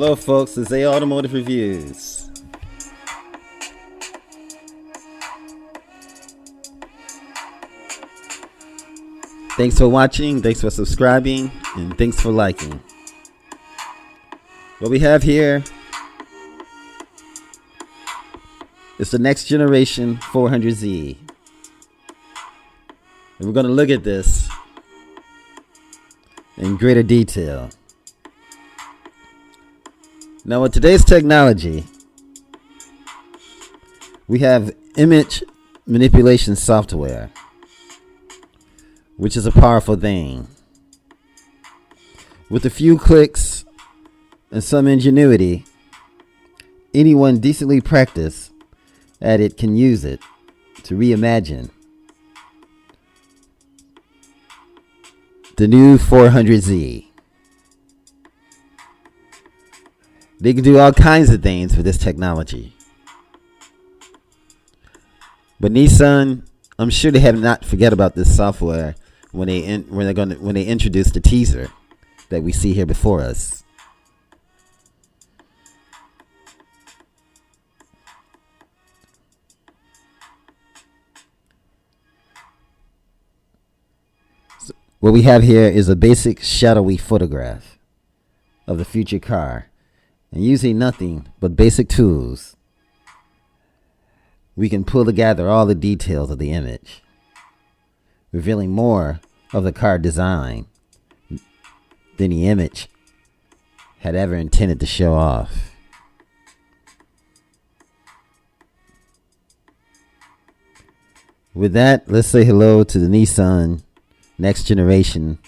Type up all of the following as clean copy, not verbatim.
Hello, folks. This is A Automotive Reviews. Thanks for watching, thanks for subscribing, and thanks for liking. What we have here is the next generation 400Z. And we're going to look at this in greater detail. Now, with today's technology, we have image manipulation software, which is a powerful thing. With a few clicks and some ingenuity, anyone decently practiced at it can use it to reimagine the new 400Z. They can do all kinds of things with this technology. But Nissan, I'm sure they have not forget about this software when they introduce the teaser that we see here before us. So what we have here is a basic shadowy photograph of the future car. And using nothing but basic tools, we can pull together all the details of the image, revealing more of the car design than the image had ever intended to show off. With that, let's say hello to the Nissan next generation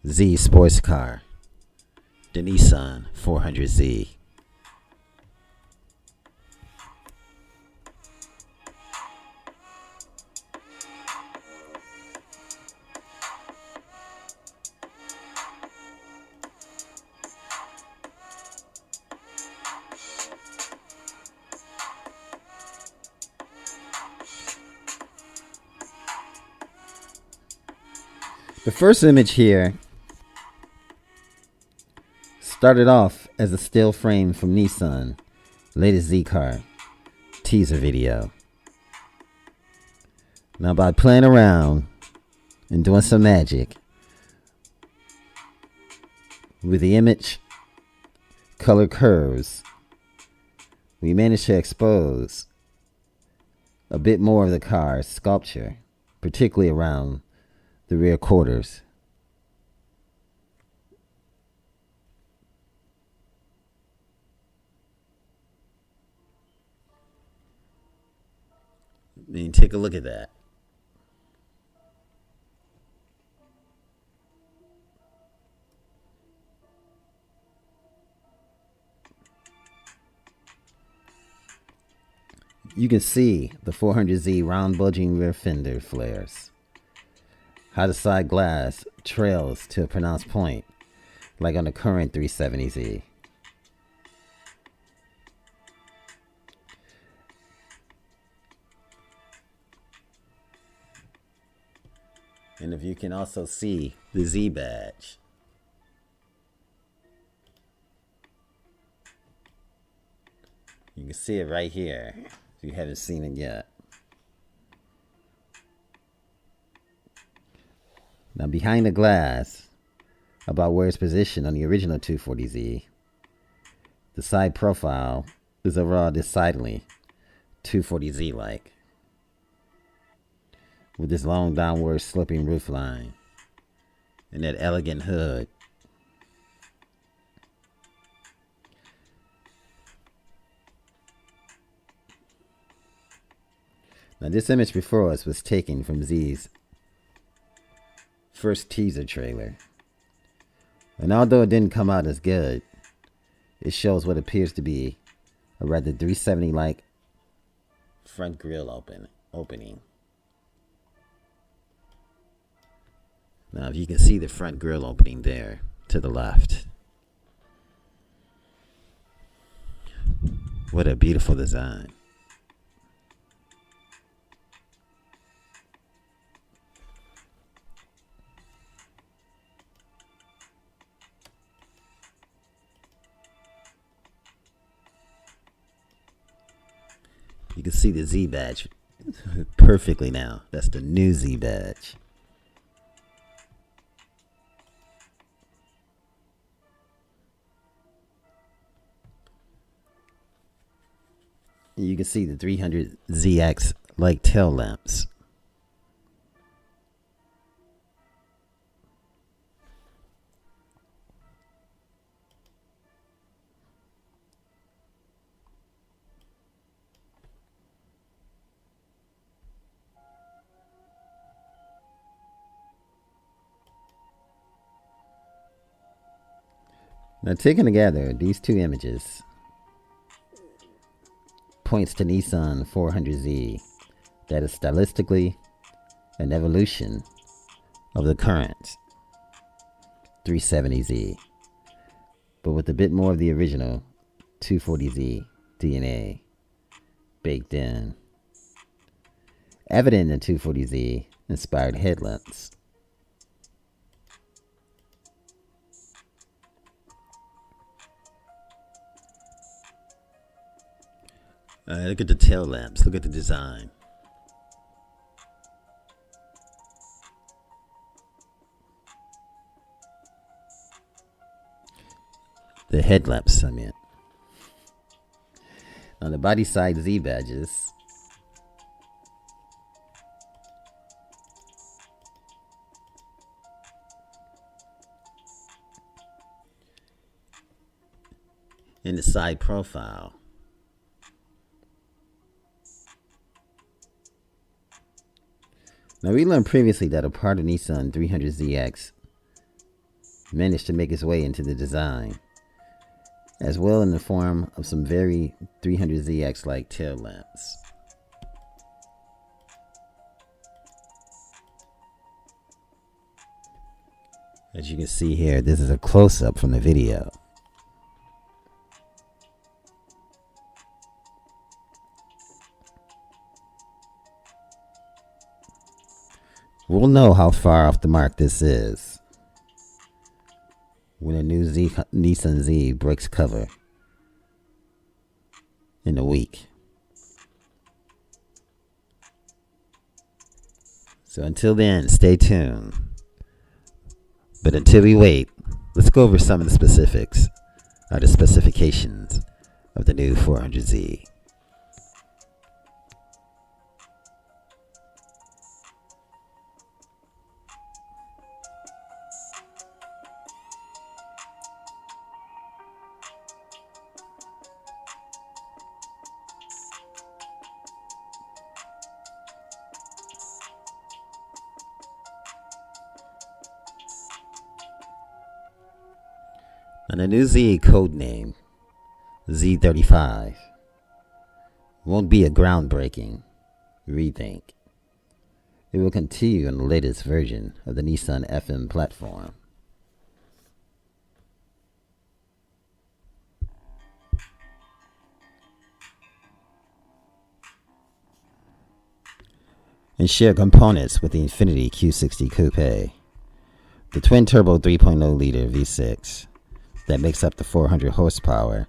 Z sports car, the Nissan 400Z. The first image here started off as a still frame from Nissan latest Z car teaser video. Now, by playing around and doing some magic with the image color curves, we managed to expose a bit more of the car's sculpture, particularly around the rear quarters. I mean, take a look at that. You can see the 400Z round bulging rear fender flares. How the side glass trails to a pronounced point, like on the current 370Z. And if you can also see the Z badge. You can see it right here if you haven't seen it yet. Now, behind the glass, about where it's positioned on the original 240Z, the side profile is overall decidedly 240Z-like, with this long downward sloping roofline and that elegant hood. Now, this image before us was taken from Z's first teaser trailer, and although it didn't come out as good, it shows what appears to be a rather 370-like front grille opening. Now, if you can see the front grille opening there to the left, what a beautiful design. You can see the Z badge perfectly now. That's the new Z badge. You can see the 300ZX like tail lamps. Now, taken together, these two images points to Nissan 400Z that is stylistically an evolution of the current 370Z, but with a bit more of the original 240Z DNA baked in. Evident in 240Z inspired headlamps. Look at the tail lamps. Look at the design. The headlamps, I mean. On the body side Z badges, in the side profile, now, we learned previously that a part of Nissan 300ZX managed to make its way into the design, as well in the form of some very 300ZX-like tail lamps. As you can see here, this is a close-up from the video. We'll know how far off the mark this is when a new Nissan Z breaks cover in a week. So until then, stay tuned. But until we wait, let's go over some of the specifics, or the specifications of the new 400Z. And the new Z codename, Z35, won't be a groundbreaking rethink. It will continue on the latest version of the Nissan FM platform. And share components with the Infiniti Q60 Coupe, the twin-turbo 3.0-liter V6 that makes up the 400 horsepower,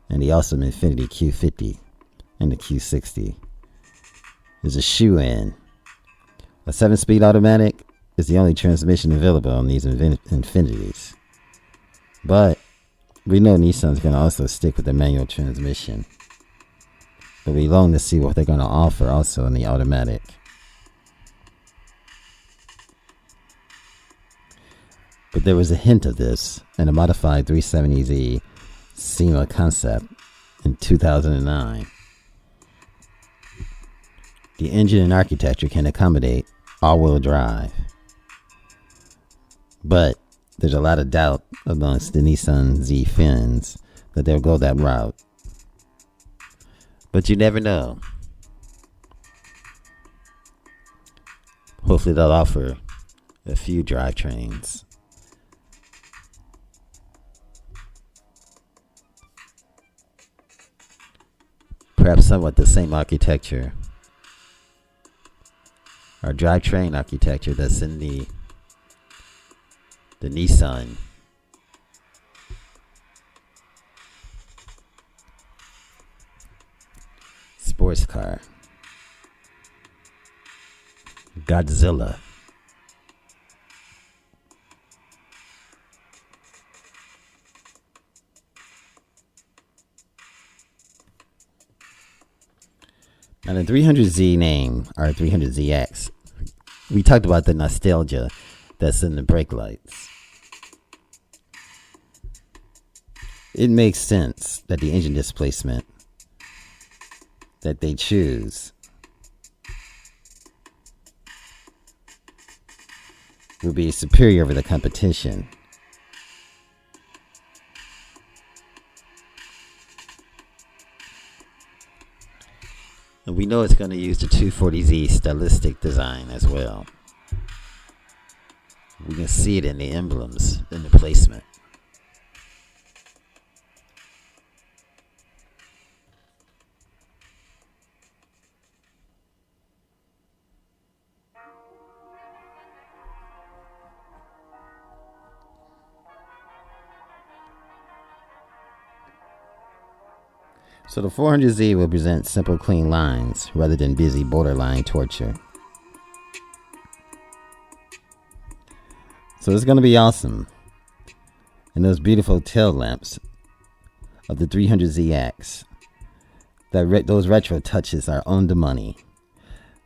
and the awesome Infiniti Q50 and the Q60 is a shoe-in. A 7-speed automatic is the only transmission available on these Infinitis. But we know Nissan's going to also stick with the manual transmission. But we long to see what they're going to offer also in the automatic. But there was a hint of this in a modified 370Z SEMA concept in 2009. The engine and architecture can accommodate all-wheel drive. But there's a lot of doubt amongst the Nissan Z fans that they'll go that route. But you never know. Hopefully they'll offer a few drivetrains. Perhaps somewhat the same architecture or drivetrain architecture that's in the Nissan sports car. Godzilla. Now the 300Z name, or 300ZX, we talked about the nostalgia that's in the brake lights. It makes sense that the engine displacement that they choose will be superior over the competition. And we know it's going to use the 240Z stylistic design as well. We can see it in the emblems, in the placement. So the 400Z will present simple, clean lines rather than busy borderline torture. So it's going to be awesome. And those beautiful tail lamps of the 300ZX, those retro touches are on the money.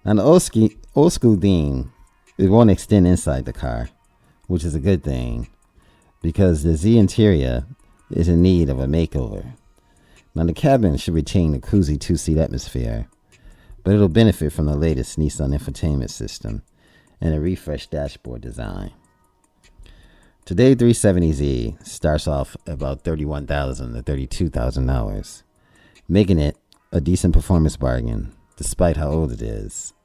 Now the old school theme, it won't extend inside the car, which is a good thing, because the Z interior is in need of a makeover. Now the cabin should retain the cozy two-seat atmosphere, but it'll benefit from the latest Nissan infotainment system and a refreshed dashboard design. Today 370Z starts off about $31,000 to $32,000, making it a decent performance bargain despite how old it is.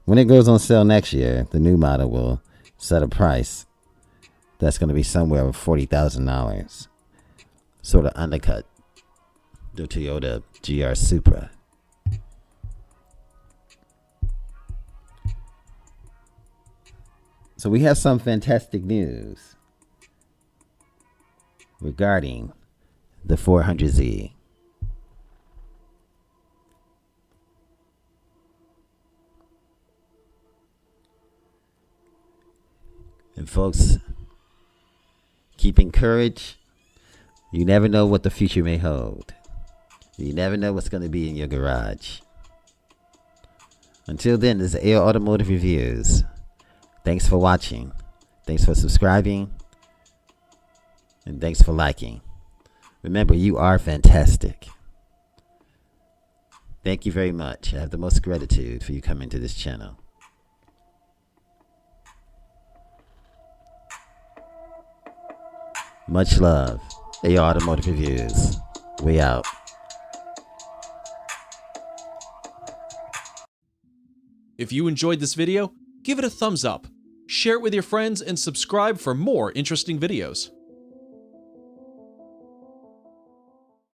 When it goes on sale next year, the new model will set a price that's going to be somewhere over $40,000, sort of undercut the Toyota GR Supra. So we have some fantastic news regarding the 400Z. And folks, keep encouraged. You never know what the future may hold. You never know what's going to be in your garage. Until then, this is AO Automotive Reviews. Thanks for watching. Thanks for subscribing. And thanks for liking. Remember, you are fantastic. Thank you very much. I have the most gratitude for you coming to this channel. Much love. AO Automotive Reviews. We out. If you enjoyed this video, give it a thumbs up, share it with your friends, and subscribe for more interesting videos.